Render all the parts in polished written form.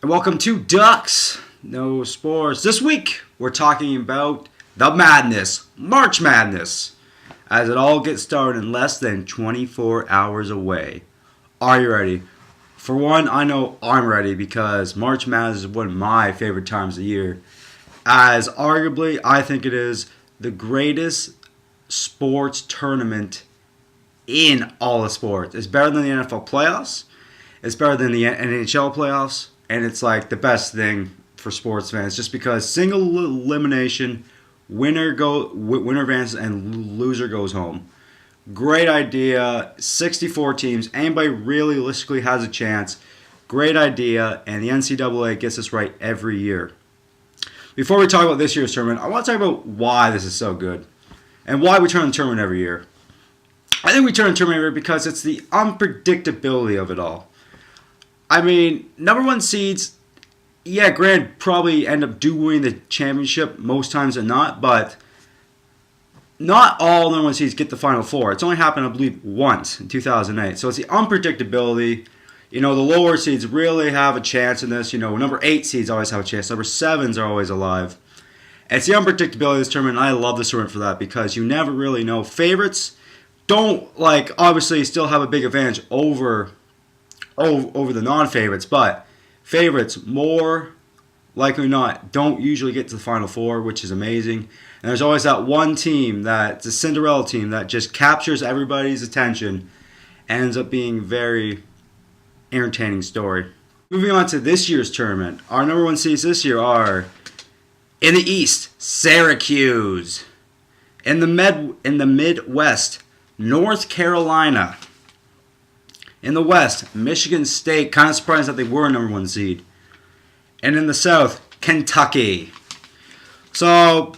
And welcome to Ducks No Sports. This week we're talking about the madness, March Madness, as it all gets started in less than 24 hours away. Are you ready? For one, I know I'm ready because March Madness is one of my favorite times of the year, as arguably I think it is the greatest sports tournament in all of sports. It's better than the NFL playoffs. It's better than the NHL playoffs. And it's like the best thing for sports fans just because single elimination, winner advances and loser goes home. Great idea. 64 teams. Anybody realistically has a chance. Great idea. And the NCAA gets this right every year. Before we talk about this year's tournament, I want to talk about why this is so good and why we turn the tournament every year. I think we turn the tournament every year because it's the unpredictability of it all. I mean, number one seeds, yeah, granted, probably end up doing the championship most times than not, but not all number one seeds get the Final Four. It's only happened, I believe, once in 2008. So it's the unpredictability. You know, the lower seeds really have a chance in this. You know, number 8 seeds always have a chance. Number 7s are always alive. And it's the unpredictability of this tournament, and I love this tournament for that because you never really know. Favorites don't, obviously still have a big advantage over the non-favorites, but favorites, more likely than not, don't usually get to the Final Four, which is amazing. And there's always that one team that's a Cinderella team that just captures everybody's attention and ends up being very entertaining story. Moving on to this year's tournament, our number one seeds this year are in the East, Syracuse. In the Midwest, North Carolina. In the West, Michigan State, kind of surprised that they were number one seed. And in the South, Kentucky. So,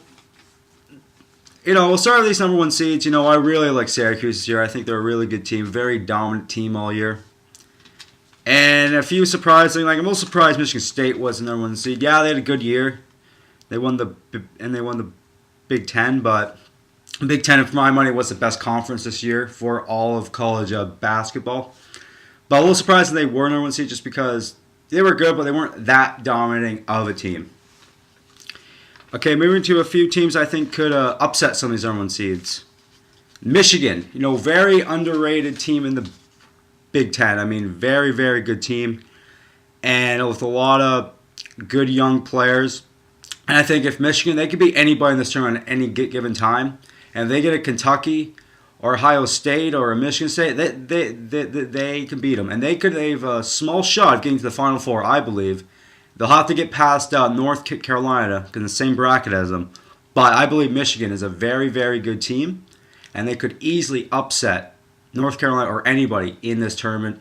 we'll start with these number one seeds. I really like Syracuse this year. I think they're a really good team, very dominant team all year. And a few surprising, I'm most surprised Michigan State was the number one seed. Yeah, they had a good year. They won the Big Ten, but Big Ten, for my money, was the best conference this year for all of college basketball. But a little surprised that they were number one seed just because they were good, but they weren't that dominating of a team. Okay, moving to a few teams I think could upset some of these number one seeds. Michigan, very underrated team in the Big Ten. I mean, very, very good team. And with a lot of good young players. And I think if Michigan, they could beat anybody in this tournament at any given time. And if they get a Kentucky or Ohio State or a Michigan State, they can beat them. And they have a small shot of getting to the Final Four, I believe. They'll have to get past North Carolina in the same bracket as them. But I believe Michigan is a very, very good team. And they could easily upset North Carolina or anybody in this tournament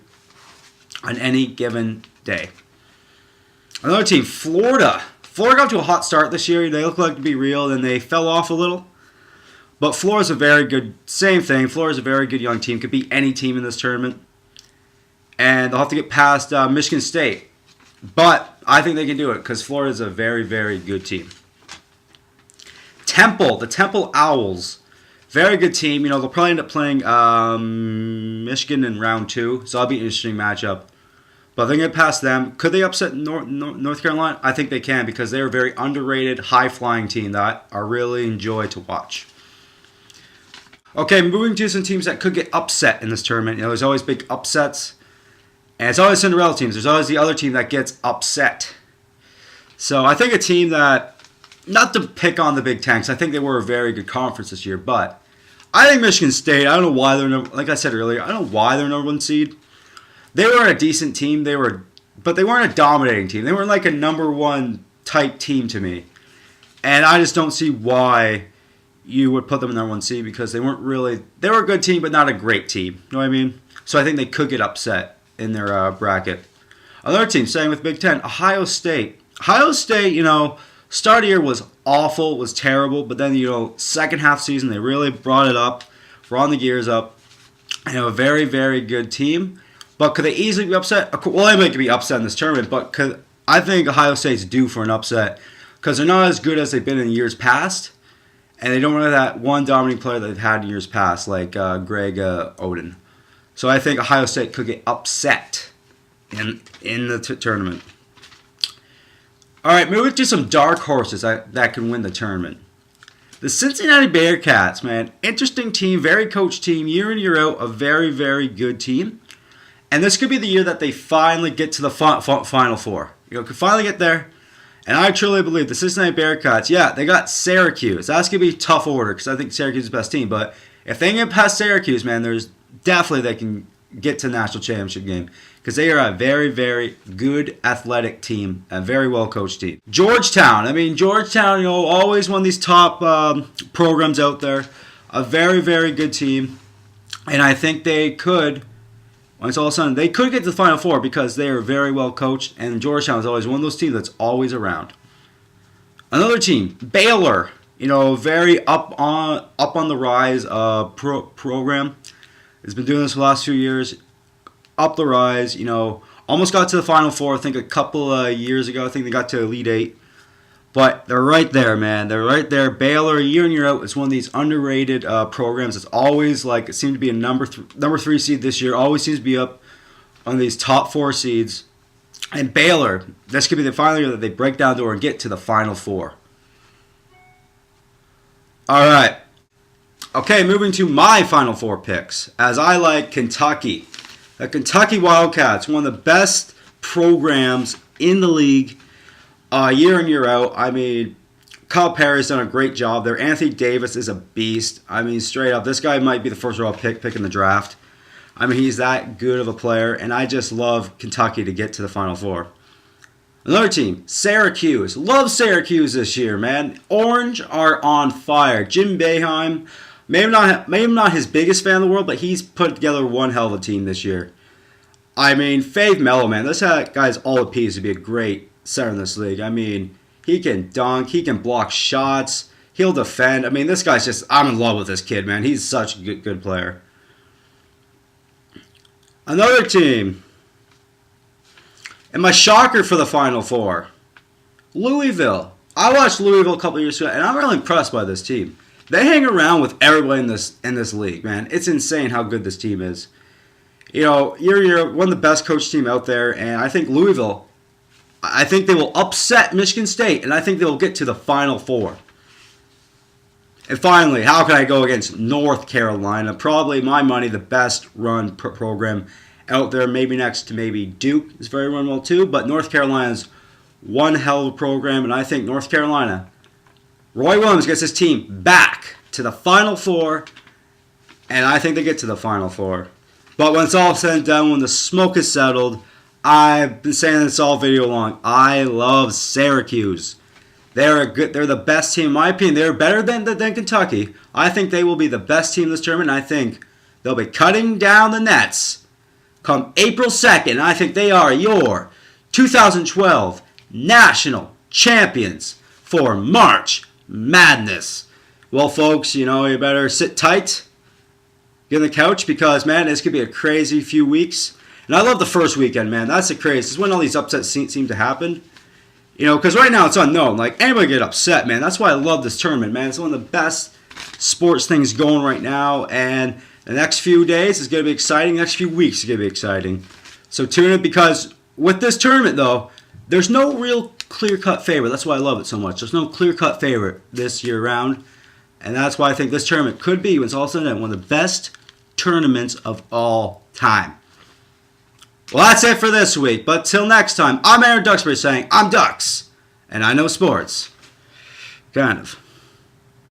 on any given day. Another team, Florida. Florida got to a hot start this year. They look like to be real, then they fell off a little. But Florida's a very good, same thing. Florida's a very good young team. Could beat any team in this tournament. And they'll have to get past Michigan State. But I think they can do it because Florida's a very, very good team. Temple, the Temple Owls. Very good team. They'll probably end up playing Michigan in round 2. So that'll be an interesting matchup. But if they get past them, could they upset North Carolina? I think they can because they're a very underrated, high-flying team that I really enjoy to watch. Okay, moving to some teams that could get upset in this tournament. There's always big upsets. And it's always Cinderella teams. There's always the other team that gets upset. So I think a team that, not to pick on the Big Ten, because I think they were a very good conference this year, but I think Michigan State, I don't know why they're like I said earlier, I don't know why they're number one seed. They were a decent team, but they weren't a dominating team. They weren't like a number one type team to me. And I just don't see why you would put them in number one seed because they were a good team, but not a great team. You know what I mean? So I think they could get upset in their bracket. Another team, staying with Big Ten, Ohio State. Ohio State, start of the year was awful, was terrible, but then, second half season, they really brought it up, brought the gears up. A very, very good team. But could they easily be upset? Well, anybody could be upset in this tournament, but I think Ohio State's due for an upset because they're not as good as they've been in years past, and they don't have that one dominating player that they've had in years past, like Greg Oden. So I think Ohio State could get upset in the tournament. All right, moving to some dark horses that can win the tournament. The Cincinnati Bearcats, man, interesting team, very coached team, year in, year out, a very, very good team. And this could be the year that they finally get to the Final Four. Could finally get there. And I truly believe the Cincinnati Bearcats, yeah, they got Syracuse. That's going to be a tough order because I think Syracuse is the best team. But if they can get past Syracuse, man, there's definitely they can get to the national championship game because they are a very, very good athletic team, a very well-coached team. Georgetown, Georgetown, always one of these top programs out there. A very, very good team. And I think they could, when it's all said, they could get to the Final Four because they are very well coached, and Georgetown is always one of those teams that's always around. Another team, Baylor, very up on the rise program. It's been doing this for the last few years, up the rise. Almost got to the Final Four. I think a couple of years ago. I think they got to Elite Eight. But they're right there, man. They're right there. Baylor, year in, year out, is one of these underrated programs. It's always it seemed to be a number 3 seed this year. Always seems to be up on these top 4 seeds. And Baylor, this could be the final year that they break down the door and get to the Final Four. All right. Okay, moving to my Final Four picks. As I like Kentucky. The Kentucky Wildcats, one of the best programs in the league. Year in, year out. Kyle Perry's done a great job there. Anthony Davis is a beast. Straight up, this guy might be the first round pick in the draft. He's that good of a player, and I just love Kentucky to get to the Final Four. Another team, Syracuse. Love Syracuse this year, man. Orange are on fire. Jim Boeheim, maybe not his biggest fan in the world, but he's put together one hell of a team this year. Fave Melo, man. This guy's all the pieces to be a great center in this league. He can dunk, he can block shots, he'll defend. This guy's just, I'm in love with this kid, man. He's such a good player. Another team, and my shocker for the Final Four, Louisville. I watched Louisville a couple years ago, and I'm really impressed by this team. They hang around with everybody in this league, man. It's insane how good this team is. You're one of the best coached team out there, and I think Louisville, I think they will upset Michigan State, and I think they will get to the Final Four. And finally, how can I go against North Carolina? Probably, my money, the best run program out there. Maybe next to Duke is very run well too, but North Carolina's one hell of a program, and I think North Carolina, Roy Williams gets his team back to the Final Four, and I think they get to the Final Four. But when it's all said and done, when the smoke is settled, I've been saying this all video long. I love Syracuse. They're the best team in my opinion. They're better than Kentucky. I think they will be the best team in this tournament. And I think they'll be cutting down the nets come April 2nd. And I think they are your 2012 national champions for March Madness. Well, folks, you better sit tight, get on the couch, because, man, this could be a crazy few weeks. And I love the first weekend, man. That's the crazy. This is when all these upsets seem to happen. Because right now it's unknown. Anybody get upset, man. That's why I love this tournament, man. It's one of the best sports things going right now. And the next few days is going to be exciting. The next few weeks is going to be exciting. So tune in, because with this tournament, though, there's no real clear-cut favorite. That's why I love it so much. There's no clear-cut favorite this year round. And that's why I think this tournament could be, when it's all said and done, one of the best tournaments of all time. Well, that's it for this week. But till next time, I'm Aaron Duxbury saying, I'm Dux, and I know sports. Kind of.